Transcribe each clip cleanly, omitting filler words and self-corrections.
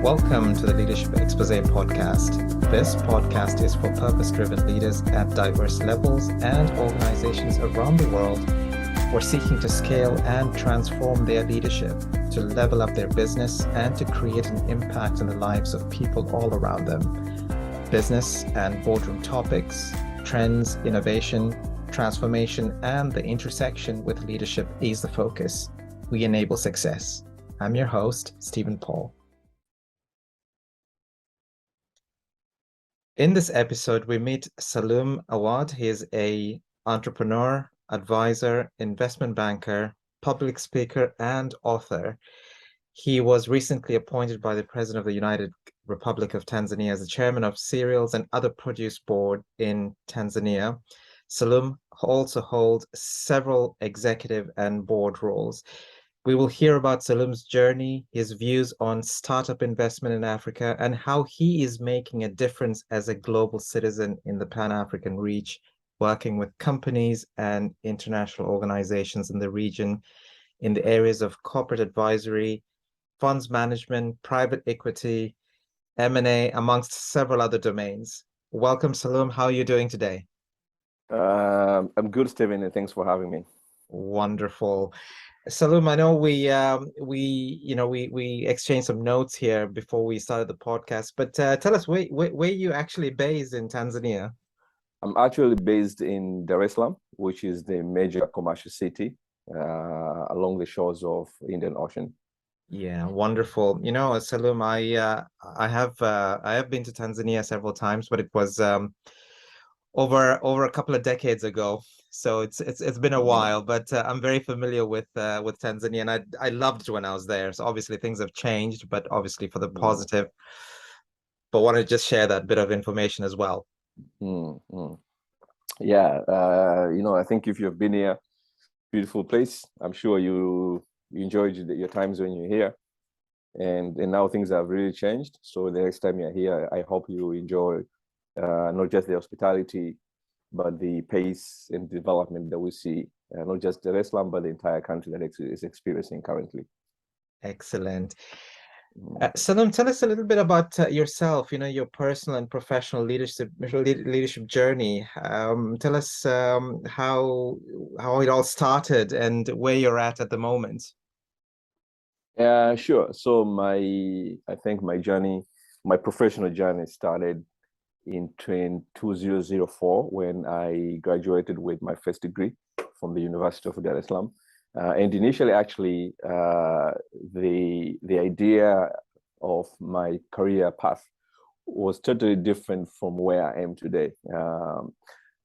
Welcome to the Leadership Expose podcast. This podcast is for purpose-driven leaders at diverse levels and organizations around the world who are seeking to scale and transform their leadership, to level up their business, and to create an impact in the lives of people all around them. Business and boardroom topics, trends, innovation, transformation, and the intersection with leadership is the focus. We enable success. I'm your host, Stephen Paul. In this episode, we meet Salum Awadh. He is an entrepreneur, advisor, investment banker, public speaker, and author. He was recently appointed by the President of the United Republic of Tanzania as the chairman of Cereals and Other Produce Board in Tanzania. Salum also holds several executive and board roles. We will hear about Salum's journey, his views on startup investment in Africa, and how he is making a difference as a global citizen in the Pan-African reach, working with companies and international organizations in the region in the areas of corporate advisory, funds management, private equity, M&A, amongst several other domains. Welcome, Salum. How are you doing today? I'm good, Stephen, and thanks for having me. Wonderful. Salum, I know we exchanged some notes here before we started the podcast, but tell us where are you actually based in Tanzania? I'm actually based in Dar es Salaam, which is the major commercial city along the shores of Indian Ocean. Yeah, wonderful. You know, Salum, I have been to Tanzania several times, but it was over a couple of decades ago. So it's been a while, but I'm very familiar with Tanzania, and I loved it when I was there. So obviously things have changed, but obviously for the positive. But want to just share that bit of information as well. Yeah, I think if you've been here, beautiful place. I'm sure you enjoyed your times when you're here, and now things have really changed. So the next time you're here, I hope you enjoy not just the hospitality, but the pace and development that we see, not just Dar es Salaam, but the entire country that is experiencing currently. Excellent. Salum, tell us a little bit about yourself, your personal and professional leadership journey. Tell us how it all started and where you're at the moment. Sure. So I think my professional journey started in 2004 when I graduated with my first degree from the University of Dar es Salaam. And initially, actually, the idea of my career path was totally different from where I am today.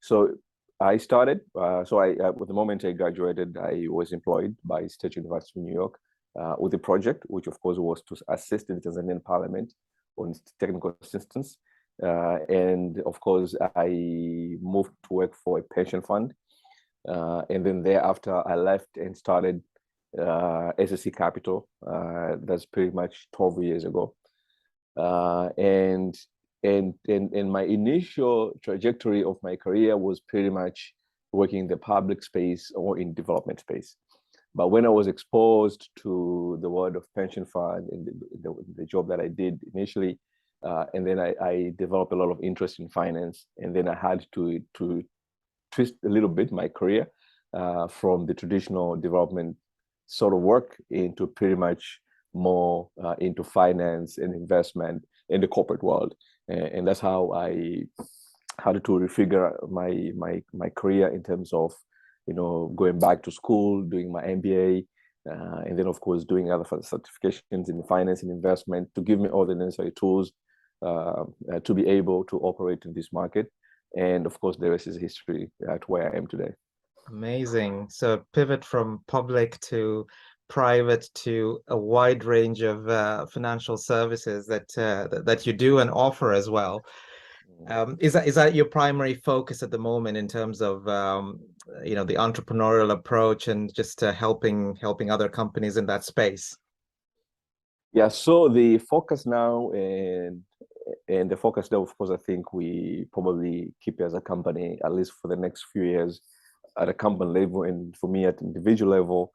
So I started. At the moment I graduated, I was employed by State University of New York with a project, which of course was to assist the Tanzanian Parliament on technical assistance. And of course, I moved to work for a pension fund. And then thereafter, I left and started SSC Capital. That's pretty much 12 years ago. And my initial trajectory of my career was pretty much working in the public space or in development space. But when I was exposed to the world of pension fund and the job that I did initially, and then I developed a lot of interest in finance, and then I had to twist a little bit my career from the traditional development sort of work into pretty much more into finance and investment in the corporate world, and that's how I had to refigure my career in terms of going back to school, doing my MBA. And then, of course, doing other certifications in finance and investment to give me all the necessary tools to be able to operate in this market. And of course, the rest is history at where I am today. Amazing. So pivot from public to private to a wide range of financial services that you do and offer as well. Is that your primary focus at the moment in terms of the entrepreneurial approach and just helping other companies in that space? Yeah. So the focus now and the focus there, of course, I think we probably keep as a company at least for the next few years at a company level, and for me at individual level,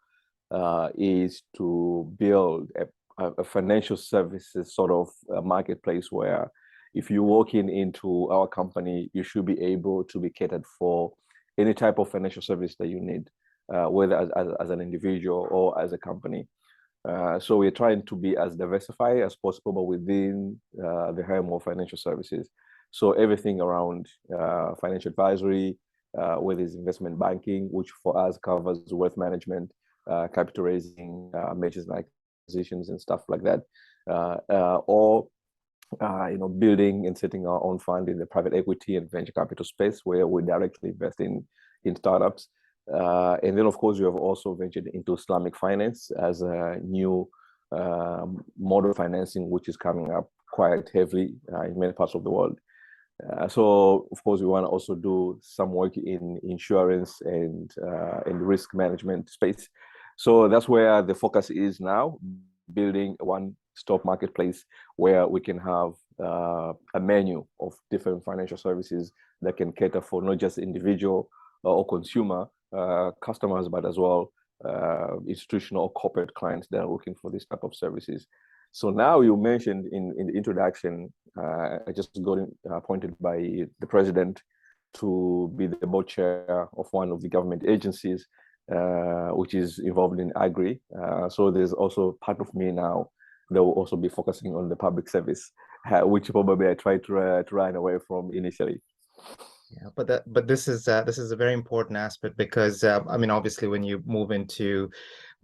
is to build a financial services sort of marketplace where if you walk into our company, you should be able to be catered for any type of financial service that you need, whether as an individual or as a company. So we're trying to be as diversified as possible within the realm of financial services. So everything around financial advisory, whether it's investment banking, which for us covers wealth management, capital raising, mergers and acquisitions and stuff like that, or building and setting our own fund in the private equity and venture capital space where we directly invest in startups. And then, of course, we have also ventured into Islamic finance as a new model financing, which is coming up quite heavily in many parts of the world. So, of course, we want to also do some work in insurance and risk management space. So that's where the focus is now, building a one-stop marketplace where we can have a menu of different financial services that can cater for not just individual or consumer customers, but as well institutional or corporate clients that are looking for this type of services. So now you mentioned in the introduction, I just got appointed by the president to be the board chair of one of the government agencies, which is involved in agri. So there's also part of me now that will also be focusing on the public service, which probably I tried to run away from initially. Yeah, but this is a very important aspect because I mean, obviously, when you move into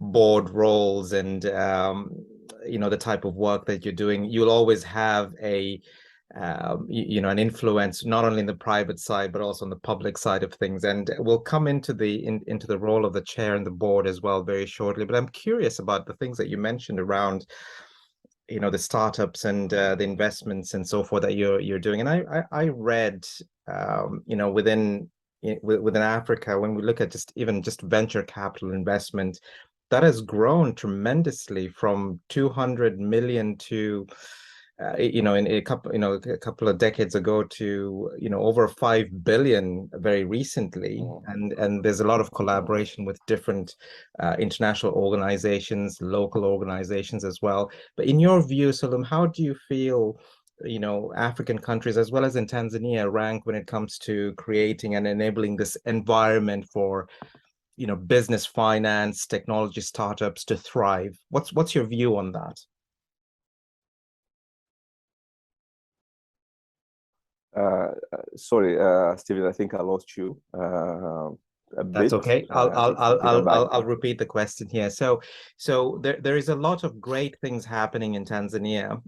board roles and the type of work that you're doing, you'll always have an influence not only in the private side but also on the public side of things. And we'll come into the role of the chair and the board as well very shortly. But I'm curious about the things that you mentioned around the startups and the investments and so forth that you're doing. And I read within Africa, when we look at just venture capital investment, that has grown tremendously from 200 million to in a couple of decades ago to over 5 billion very recently. And there's a lot of collaboration with different international organizations, local organizations as well. But in your view, Salum, how do you feel African countries as well as in Tanzania rank when it comes to creating and enabling this environment for business, finance, technology startups to thrive? What's your view on that? Sorry, Steven, I think I lost you a bit. That's okay. I'll repeat the question here. So there is a lot of great things happening in Tanzania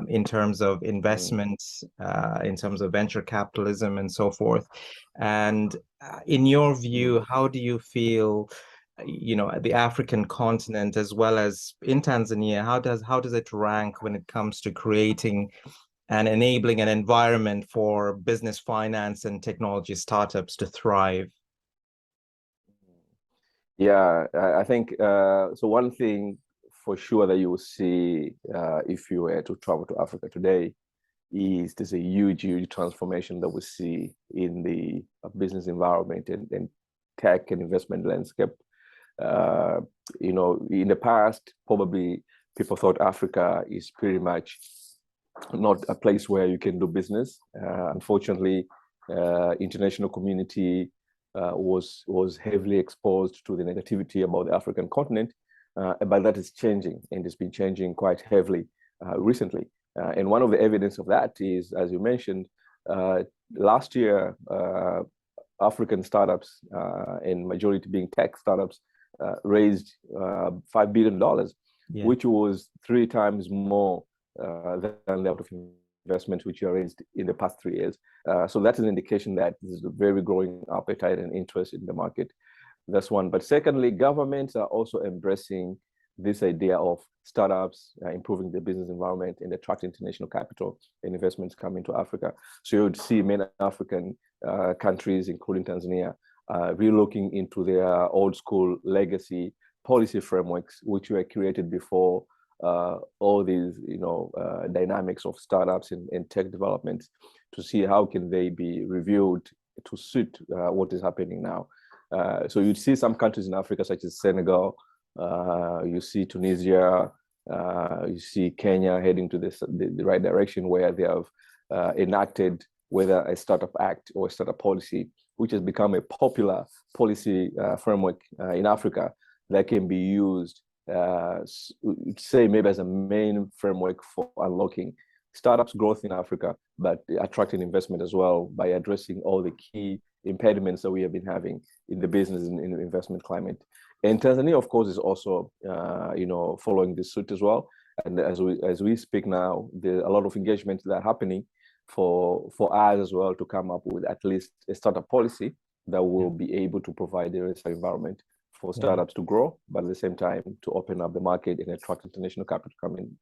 in terms of investments, in terms of venture capitalism and so forth. And in your view, how do you feel the African continent as well as in Tanzania, how does it rank when it comes to creating and enabling an environment for business, finance, and technology startups to thrive? Yeah, I think so. One thing for sure that you will see if you were to travel to Africa today is there's a huge transformation that we see in the business environment and tech and investment landscape. In the past, probably people thought Africa is pretty much not a place where you can do business. Unfortunately, international community was heavily exposed to the negativity about the African continent, but that is changing, and it's been changing quite heavily recently. And one of the evidence of that is, as you mentioned, last year, African startups, and majority being tech startups, raised $5 billion, which was 3 times more than the amount of investment which are raised in the past 3 years. So that's an indication that there's a very growing appetite and interest in the market. That's one. But secondly, governments are also embracing this idea of startups, improving the business environment and attracting international capital and investments coming to Africa. So you would see many African countries, including Tanzania, relooking into their old school legacy policy frameworks, which were created before all these dynamics of startups and tech developments, to see how can they be reviewed to suit what is happening now. So you'd see some countries in Africa such as Senegal, you see Tunisia, You see Kenya heading to the right direction, where they have enacted whether a startup act or a startup policy, which has become a popular policy framework in Africa that can be used, say maybe as a main framework for unlocking startups growth in Africa, but attracting investment as well by addressing all the key impediments that we have been having in the business and in the investment climate. And Tanzania, of course, is also following this suit as well. And as we speak now, there are a lot of engagements that are happening for us as well to come up with at least a startup policy that will be able to provide a risk environment for startups to grow, but at the same time to open up the market and attract international capital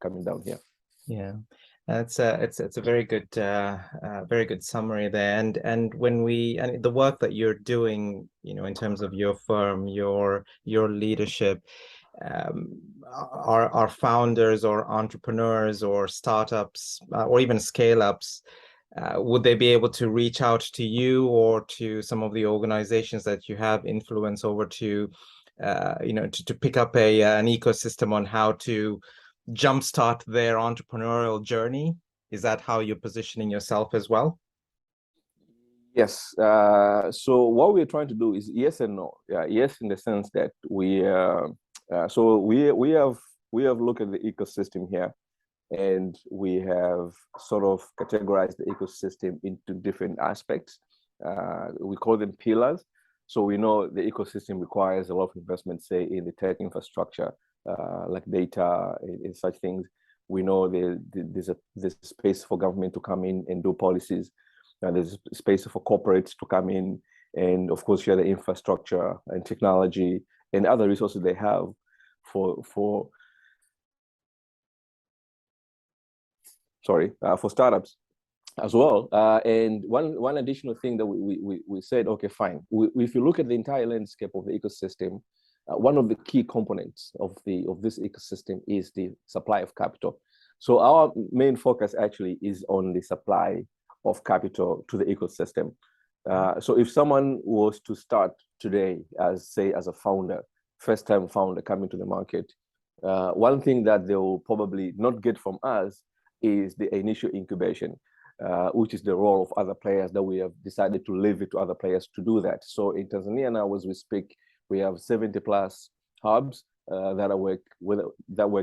coming down here. Yeah, it's a very good summary there. And the work that you're doing, in terms of your firm, your leadership, are founders or entrepreneurs or startups or even scale ups, would they be able to reach out to you or to some of the organizations that you have influence over to pick up an ecosystem on how to jumpstart their entrepreneurial journey? Is that how you're positioning yourself as well? Yes. So what we're trying to do is yes and no. Yes, in the sense that we have looked at the ecosystem here, and we have sort of categorized the ecosystem into different aspects. We call them pillars. So we know the ecosystem requires a lot of investment, say, in the tech infrastructure, like data and such things. We know there's space for government to come in and do policies. There's space for corporates to come in and, of course, share the infrastructure and technology and other resources they have for startups as well. And one additional thing that we said, okay, fine. If you look at the entire landscape of the ecosystem, one of the key components of this ecosystem is the supply of capital. So our main focus actually is on the supply of capital to the ecosystem. So if someone was to start today as a founder, first-time founder coming to the market, one thing that they will probably not get from us is the initial incubation, which is the role of other players that we have decided to leave it to other players to do that. So in Tanzania now, as we speak, we have 70 plus hubs that work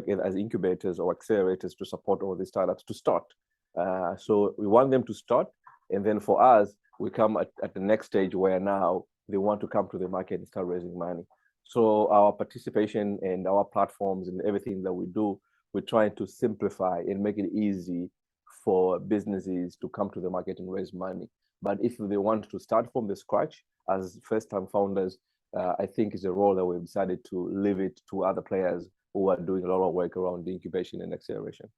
either as incubators or accelerators to support all these startups to start. So we want them to start, and then for us, we come at the next stage where now they want to come to the market and start raising money. So our participation and our platforms and everything that we do, we're trying to simplify and make it easy for businesses to come to the market and raise money. But if they want to start from the scratch as first-time founders, I think it's a role that we've decided to leave it to other players who are doing a lot of work around the incubation and acceleration.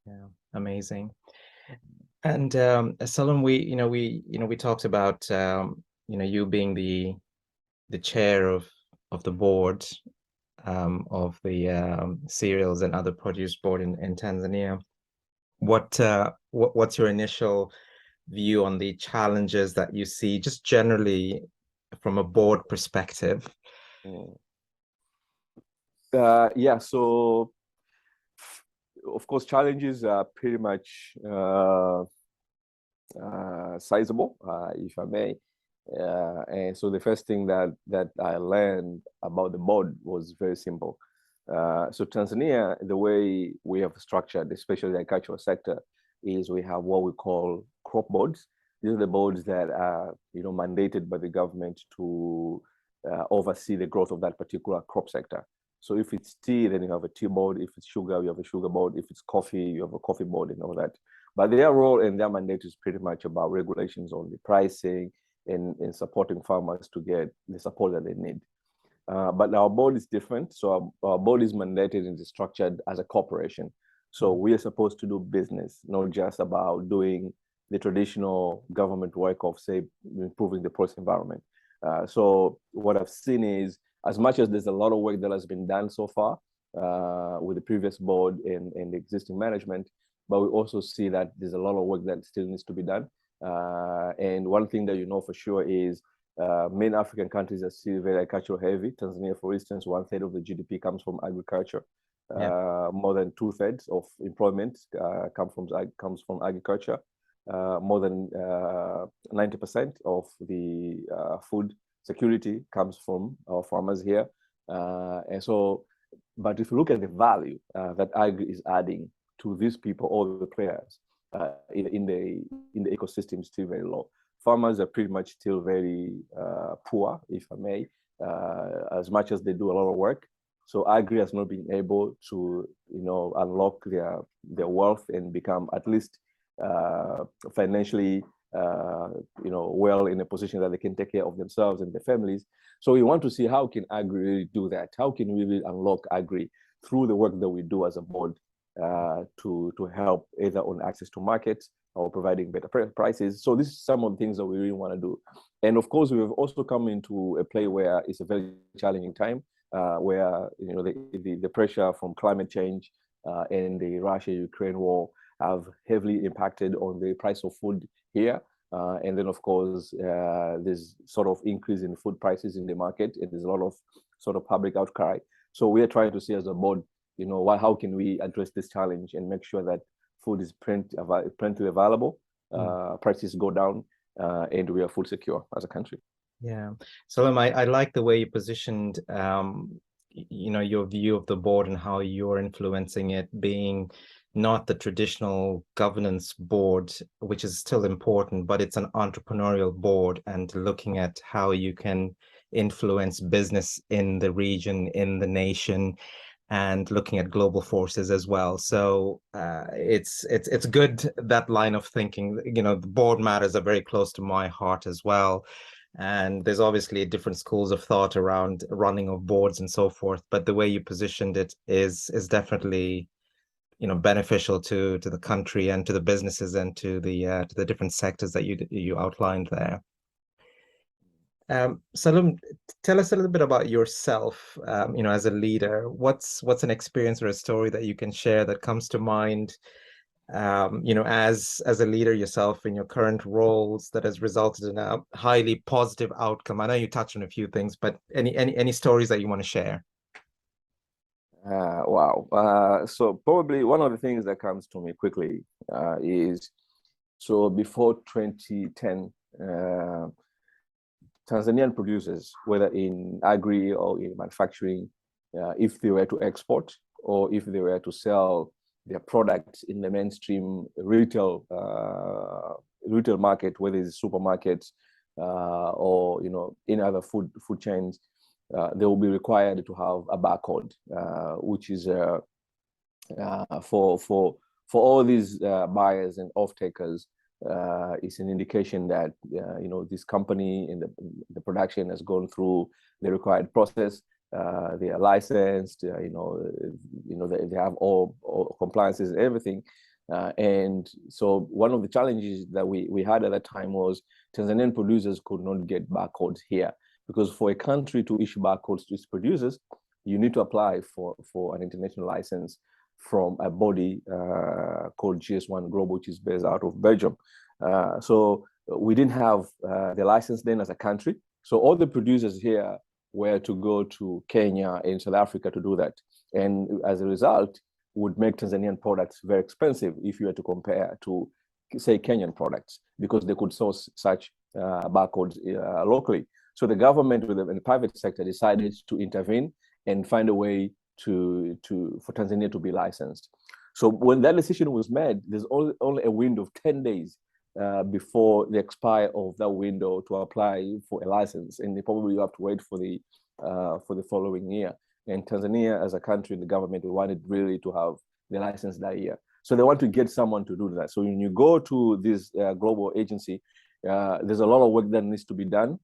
Yeah, amazing. And Salum, we talked about you being the chair of the board of the cereals and other produce board in Tanzania. What's your initial view on the challenges that you see, just generally from a board perspective? So of course, challenges are pretty much sizable, if I may. And so the first thing that I learned about the board was very simple. So Tanzania, the way we have structured, especially the agricultural sector, is we have what we call crop boards. These are the boards that are mandated by the government to oversee the growth of that particular crop sector. So if it's tea, then you have a tea board. If it's sugar, you have a sugar board. If it's coffee, you have a coffee board and all that. But their role and their mandate is pretty much about regulations on the pricing and supporting farmers to get the support that they need. But our board is different. So our board is mandated and is structured as a corporation. So we are supposed to do business, not just about doing the traditional government work of, say, improving the process environment. So what I've seen is, as much as there's a lot of work that has been done so far with the previous board and the existing management, but we also see that there's a lot of work that still needs to be done. And one thing that for sure is many African countries are still very agricultural heavy. Tanzania, for instance, 1/3 of the GDP comes from agriculture. More than 2/3 of employment comes from agriculture. More than 90% of the food security comes from our farmers here. And so, but if you look at the value that agri is adding to these people, all the players in the ecosystem is still very low. Farmers are pretty much still very poor, if I may, as much as they do a lot of work. So agri has not been able to, unlock their wealth and become at least financially, well in a position that they can take care of themselves and their families. So we want to see how can agri really do that? How can we really unlock agri through the work that we do as a board to help either on access to markets or providing better prices. So this is some of the things that we really want to do. And of course, we've also come into a play where it's a very challenging time, where the pressure from climate change and the Russia-Ukraine war have heavily impacted on the price of food here. And then, of course, there's sort of increase in food prices in the market, and there's a lot of sort of public outcry. So we are trying to see as a board, how can we address this challenge and make sure that food is plenty available, prices go down, and we are food secure as a country. Yeah, Salum, I like the way you positioned, your view of the board and how you're influencing it, being not the traditional governance board, which is still important, but it's an entrepreneurial board, and looking at how you can influence business in the region, in the nation, and looking at global forces as well. So it's good, that line of thinking. The board matters are very close to my heart as well. And there's obviously different schools of thought around running of boards and so forth, but the way you positioned it is definitely beneficial to the country and to the businesses and to the different sectors that you outlined there. Salum, tell us a little bit about yourself, as a leader. What's an experience or a story that you can share that comes to mind, as a leader yourself in your current roles, that has resulted in a highly positive outcome? I know you touched on a few things, but any stories that you want to share? Wow. So probably one of the things that comes to me quickly is, so before 2010, Tanzanian producers, whether in agri or in manufacturing, if they were to export or if they were to sell their products in the mainstream retail market, whether it's supermarkets or any other food chains, they will be required to have a barcode, which is for all these buyers and off-takers, is an indication that this company and the production has gone through the required process. They are licensed. They have all compliances and everything. And so one of the challenges that we had at that time was Tanzanian producers could not get barcodes here, because for a country to issue barcodes to its producers, you need to apply for an international license from a body called GS1 Global, which is based out of Belgium. So we didn't have the license then as a country. So all the producers here were to go to Kenya and South Africa to do that. And as a result, would make Tanzanian products very expensive if you were to compare to, say, Kenyan products, because they could source such barcodes locally. So the government and the private sector decided to intervene and find a way for Tanzania to be licensed. So when that decision was made, there's only a window of 10 days before the expire of that window to apply for a license, and they probably have to wait for the following year. And Tanzania, as a country, the government wanted really to have the license that year, so they want to get someone to do that. So when you go to this global agency, there's a lot of work that needs to be done,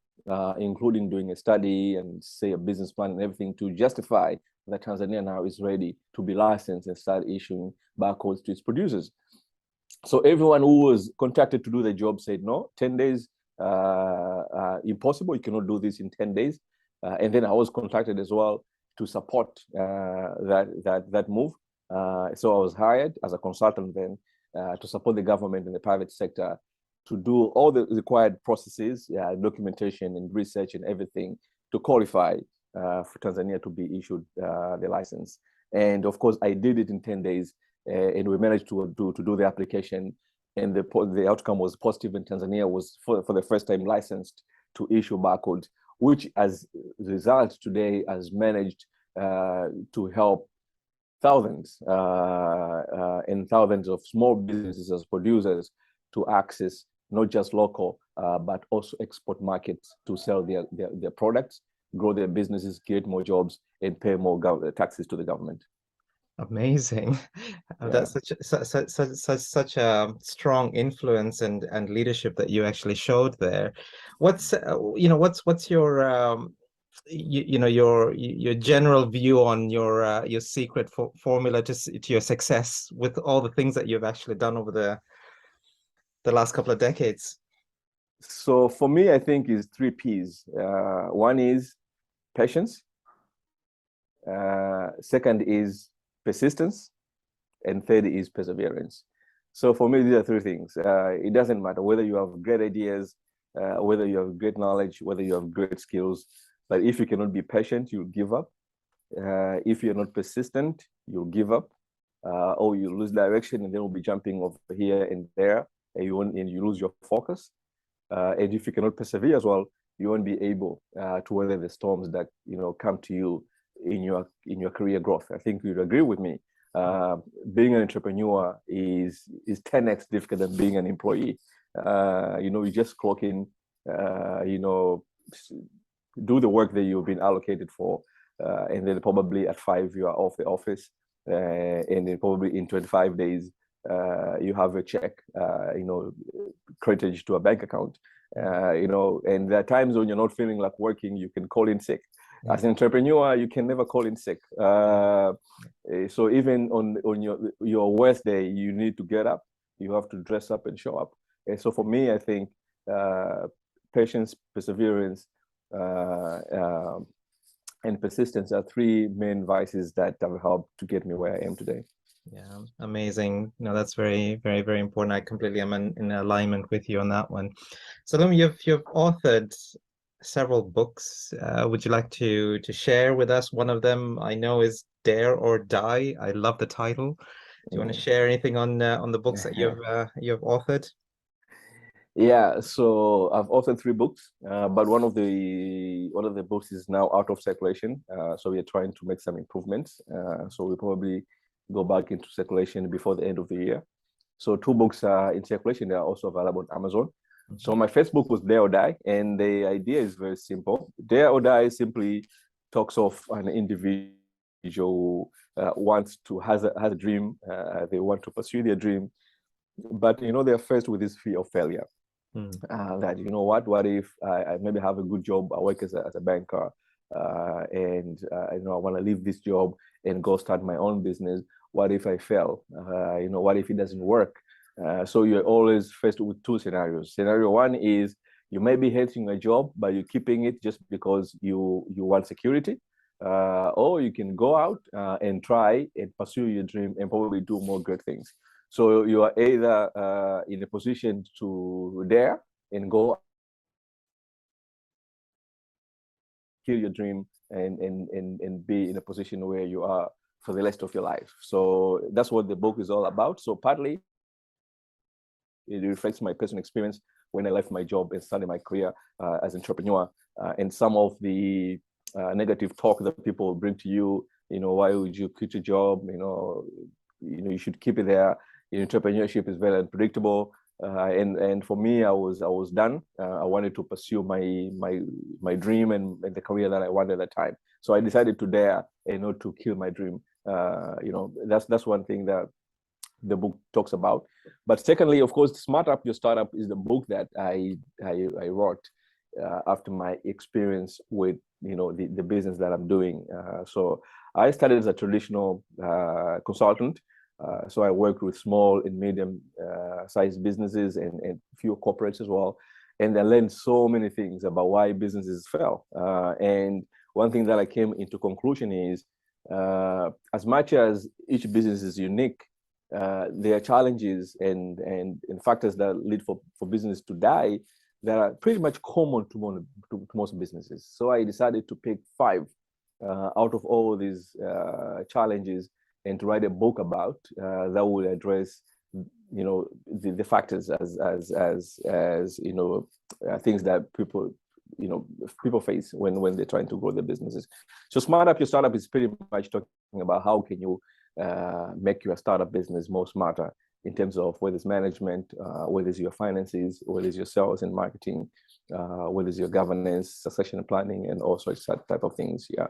including doing a study and, say, a business plan and everything to justify that Tanzania now is ready to be licensed and start issuing barcodes to its producers. So everyone who was contracted to do the job said, no, 10 days, impossible. You cannot do this in 10 days. And then I was contracted as well to support that move. So I was hired as a consultant then to support the government and the private sector to do all the required processes, documentation and research and everything to qualify for Tanzania to be issued the license. And of course, I did it in 10 days, and we managed to do the application. And the outcome was positive, and Tanzania was for the first time licensed to issue barcodes, which as a result today has managed to help thousands and thousands of small businesses as producers to access not just local, but also export markets to sell their products, grow their businesses, create more jobs, and pay more taxes to the government. Amazing. Yeah. That's such a strong influence and leadership that you actually showed there. What's what's your your general view on your secret formula to your success with all the things that you've actually done over the last couple of decades? So for me, I think is three P's. One is patience. Second is persistence, and third is perseverance. So for me, these are three things. It doesn't matter whether you have great ideas, whether you have great knowledge, whether you have great skills, but if you cannot be patient, you'll give up. If you're not persistent, you'll give up, or you lose direction, and then we'll be jumping over here and there, and you lose your focus. And if you cannot persevere as well, you won't be able to weather the storms that come to you in your career growth. I think you'd agree with me. Being an entrepreneur is 10x difficult than being an employee. You just clock in, do the work that you've been allocated for, and then probably at 5 you are off the office, and then probably in 25 days you have a check, credited to a bank account, and there are times when you're not feeling like working, you can call in sick. As an entrepreneur, you can never call in sick. So even on your worst day, you need to get up. You have to dress up and show up. And so for me, I think patience, perseverance, and persistence are three main vices that have helped to get me where I am today. Yeah, amazing. No, that's very, very, very important. I completely am in alignment with you on that one. Salum, you've authored several books. Would you like to share with us? One of them I know is Dare or Die. I love the title. Do you want to share anything on the books that you've authored? Yeah, so I've authored three books, but one of the books is now out of circulation. So we are trying to make some improvements. So we'll probably go back into circulation before the end of the year. So two books are in circulation. They are also available on Amazon. So my first book was Dare or Die, and the idea is very simple. Dare or Die simply talks of an individual who has a dream. They want to pursue their dream, but they're faced with this fear of failure. That what if I maybe have a good job, I work as a banker, and I want to leave this job and go start my own business. What if I fail? What if it doesn't work? So you're always faced with two scenarios. Scenario one is you may be hating a job, but you're keeping it just because you want security. Or you can go out and try and pursue your dream and probably do more great things. So you are either in a position to dare and go kill your dream and be in a position where you are for the rest of your life. So that's what the book is all about. So partly it reflects my personal experience when I left my job and started my career as an entrepreneur, and some of the negative talk that people bring to you. Why would you quit your job? You should keep it there. Entrepreneurship is very unpredictable, and for me, I was done. I wanted to pursue my dream and the career that I wanted at that time. So I decided to dare and not to kill my dream. That's one thing that the book talks about. But secondly, of course, Smart Up Your Startup is the book that I wrote after my experience with the business that I'm doing. So I started as a traditional consultant. So I worked with small and medium sized businesses and few corporates as well. And I learned so many things about why businesses fail. And one thing that I came into conclusion is as much as each business is unique, there are challenges and factors that lead for business to die that are pretty much common to most businesses. So I decided to pick 5 out of all these challenges and to write a book about that will address, the factors as things that people face when they're trying to grow their businesses. So Smart Up Your Startup is pretty much talking about how can you make your startup business more smarter in terms of whether it's management, whether it's your finances, whether it's your sales and marketing, whether it's your governance, succession planning, and all sorts of type of things. Yeah.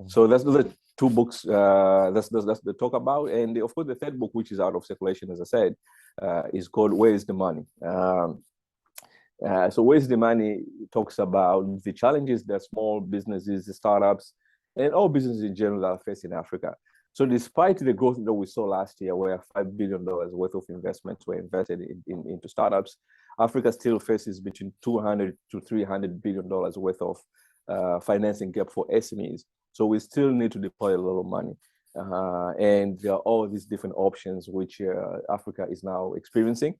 So those are two books that's the talk about. And of course, the third book, which is out of circulation, as I said, is called Where is the Money? So Where is the Money talks about the challenges that small businesses, startups, and all businesses in general are facing in Africa. So despite the growth that we saw last year, where $5 billion worth of investments were invested into startups, Africa still faces between $200 to $300 billion worth of financing gap for SMEs. So we still need to deploy a lot of money. And there are all these different options which Africa is now experiencing.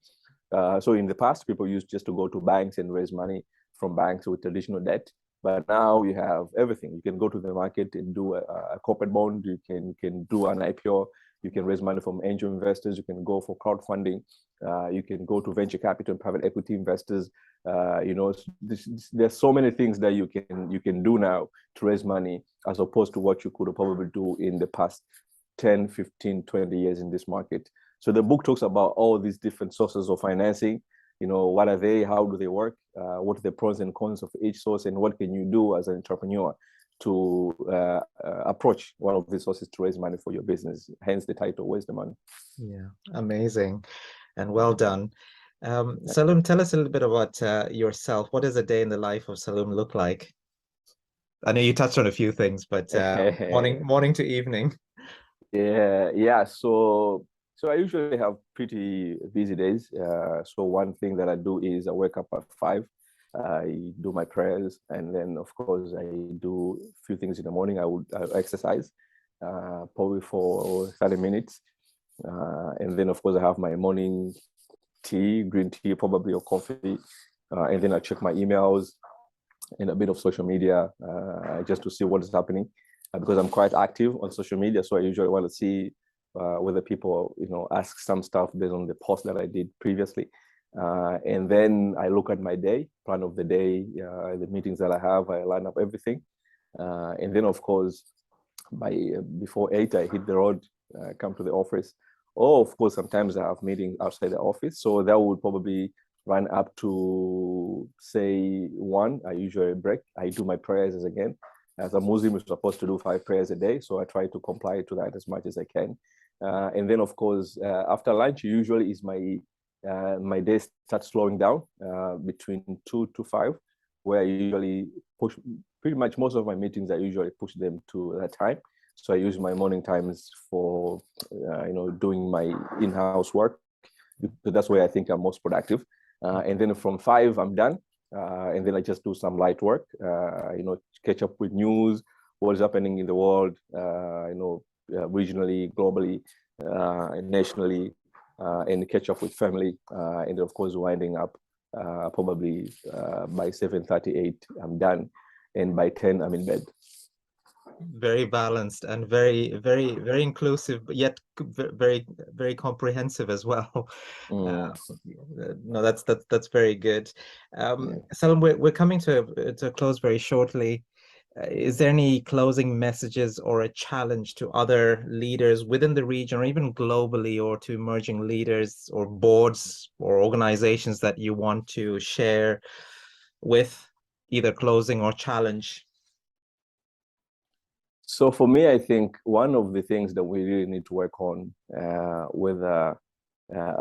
So in the past, people used just to go to banks and raise money from banks with traditional debt. But now you have everything. You can go to the market and do a corporate bond. You can do an IPO. You can raise money from angel investors. You can go for crowdfunding. You can go to venture capital and private equity investors. There's so many things that you can do now to raise money, as opposed to what you could probably do in the past 10, 15, 20 years in this market. So the book talks about all these different sources of financing. What are they? How do they work? What are the pros and cons of each source? And what can you do as an entrepreneur to approach one of these sources to raise money for your business? Hence the title, Where's the Money? Yeah, amazing and well done. Salum, tell us a little bit about yourself. What does a day in the life of Salum look like? I know you touched on a few things, but morning to evening. Yeah. So I usually have pretty busy days. So one thing that I do is I wake up at 5. I do my prayers, and then of course I do a few things in the morning. I exercise probably for 30 minutes, and then of course I have my morning tea, green tea probably, or coffee, and then I check my emails and a bit of social media just to see what is happening, because I'm quite active on social media. So I usually want to see whether people ask some stuff based on the post that I did previously, and then I look at my plan of the day, the meetings that I have. I line up everything, and then of course before 8 I hit the road, come to the office. Or of course sometimes I have meetings outside the office, so that would probably run up to say 1. I usually break. I do my prayers again. As a Muslim, you're supposed to do 5 prayers a day, so I try to comply to that as much as I can. And then of course after lunch usually is my day starts slowing down between 2 to 5, where I usually push pretty much most of my meetings. I usually push them to that time. So I use my morning times for doing my in-house work, because that's where I think I'm most productive. And then from 5 I'm done, and then I just do some light work, catch up with news, what is happening in the world, regionally, globally, and nationally, and catch up with family, and of course winding up probably by 7:38 I'm done, and by 10 I'm in bed. Very balanced and very, very, very inclusive, but yet very, very comprehensive as well. No, that's very good. Salum, we're coming to a close very shortly. Is there any closing messages or a challenge to other leaders within the region, or even globally, or to emerging leaders or boards or organizations that you want to share with, either closing or challenge? So for me, I think one of the things that we really need to work on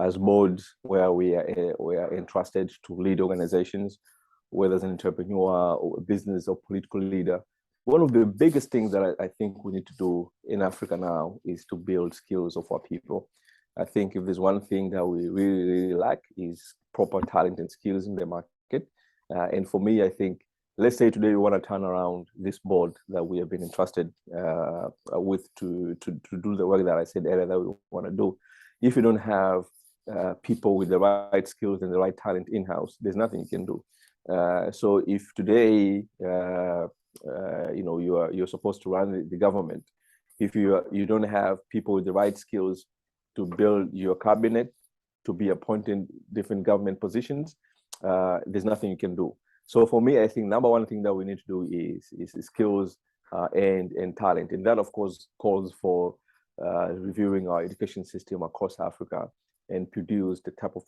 as boards, where we are entrusted to lead organizations, whether as an entrepreneur or a business or political leader, one of the biggest things that I think we need to do in Africa now is to build skills of our people. I think if there's one thing that we really, really lack, is proper talent and skills in the market. And for me, I think, let's say today we want to turn around this board that we have been entrusted with to do the work that I said earlier that we want to do. If you don't have people with the right skills and the right talent in-house, there's nothing you can do. So if today you're supposed to run the government. If you don't have people with the right skills to build your cabinet, to be appointed different government positions, there's nothing you can do. So for me, I think number one thing that we need to do is skills and talent, and that of course calls for reviewing our education system across Africa and produce the type of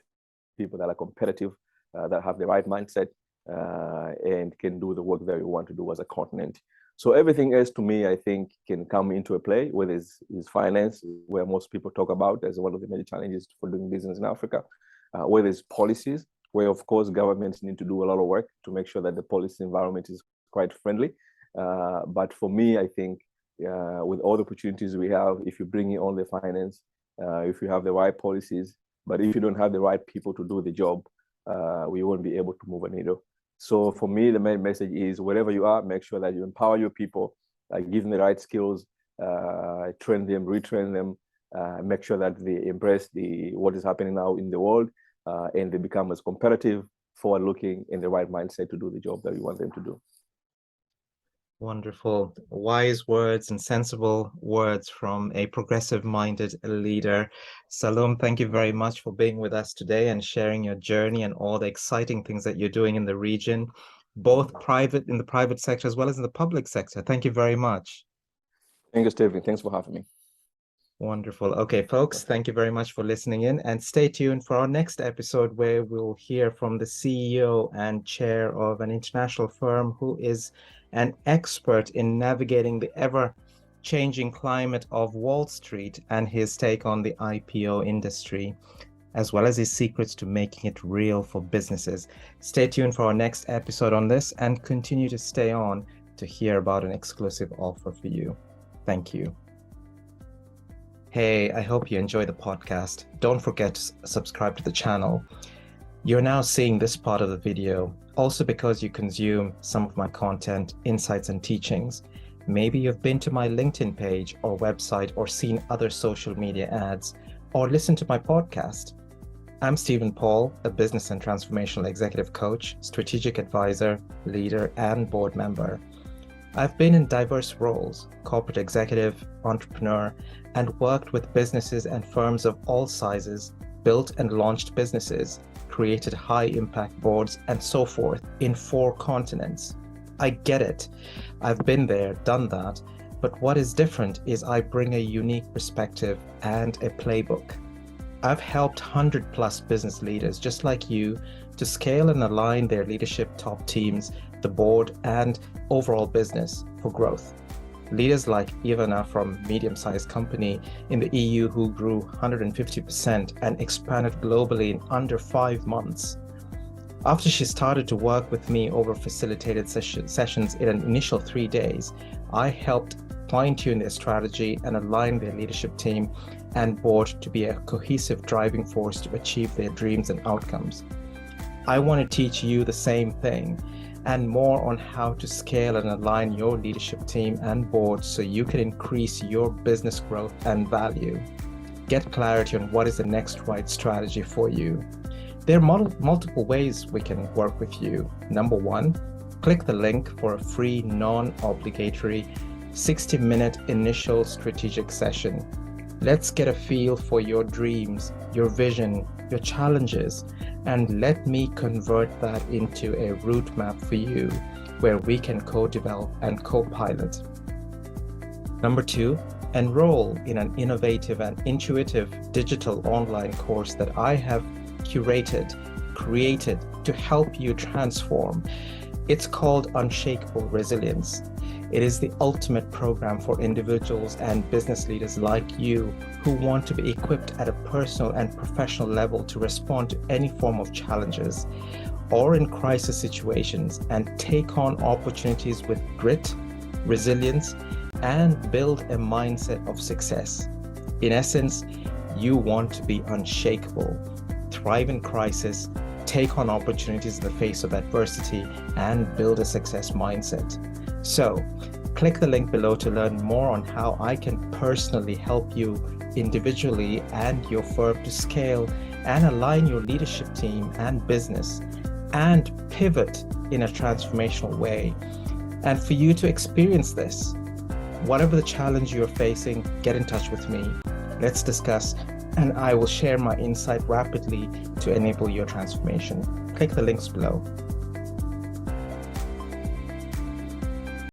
people that are competitive, that have the right mindset, and can do the work that we want to do as a continent. So everything else, to me, I think can come into a play, whether it's finance, where most people talk about as one of the major challenges for doing business in Africa, whether it's policies, where of course governments need to do a lot of work to make sure that the policy environment is quite friendly. But for me, I think with all the opportunities we have, if you bring in all the finance, if you have the right policies, but if you don't have the right people to do the job, we won't be able to move a needle. So for me, the main message is wherever you are, make sure that you empower your people, give them the right skills, train them, retrain them, make sure that they embrace what is happening now in the world, and they become as competitive, forward-looking, in the right mindset to do the job that we want them to do. Wonderful. Wise words and sensible words from a progressive-minded leader. Salum, thank you very much for being with us today and sharing your journey and all the exciting things that you're doing in the region, both in the private sector as well as in the public sector. Thank you very much. Thank you, Stephen. Thanks for having me. Wonderful. Okay, folks, thank you very much for listening in, and stay tuned for our next episode where we'll hear from the CEO and chair of an international firm who is an expert in navigating the ever-changing climate of Wall Street and his take on the IPO industry, as well as his secrets to making it real for businesses. Stay tuned for our next episode on this and continue to stay on to hear about an exclusive offer for you. Thank you. Hey, I hope you enjoy the podcast. Don't forget to subscribe to the channel. You're now seeing this part of the video also because you consume some of my content, insights, and teachings. Maybe you've been to my LinkedIn page or website or seen other social media ads or listened to my podcast. I'm Stephen Paul, a business and transformational executive coach, strategic advisor, leader, and board member. I've been in diverse roles, corporate executive, entrepreneur, and worked with businesses and firms of all sizes, built and launched businesses, created high-impact boards, and so forth in 4 continents. I get it. I've been there, done that, but what is different is I bring a unique perspective and a playbook. I've helped 100+ business leaders just like you to scale and align their leadership top teams, the board, and overall business for growth. Leaders like Ivana from medium-sized company in the EU who grew 150% and expanded globally in under 5 months. After she started to work with me over facilitated sessions in an initial 3 days, I helped fine-tune their strategy and align their leadership team and board to be a cohesive driving force to achieve their dreams and outcomes. I want to teach you the same thing and more on how to scale and align your leadership team and board so you can increase your business growth and value. Get clarity on what is the next right strategy for you. There are multiple ways we can work with you. Number 1, click the link for a free, non-obligatory 60-minute initial strategic session. Let's get a feel for your dreams, your vision, your challenges, and let me convert that into a route map for you where we can co-develop and co-pilot. Number 2, enroll in an innovative and intuitive digital online course that I have created to help you transform. It's called Unshakable Resilience. It is the ultimate program for individuals and business leaders like you who want to be equipped at a personal and professional level to respond to any form of challenges or in crisis situations and take on opportunities with grit, resilience, and build a mindset of success. In essence, you want to be unshakable, thrive in crisis, take on opportunities in the face of adversity, and build a success mindset. So, click the link below to learn more on how I can personally help you individually and your firm to scale and align your leadership team and business and pivot in a transformational way. And for you to experience this, whatever the challenge you're facing, get in touch with me. Let's discuss, and I will share my insight rapidly to enable your transformation. Click the links below.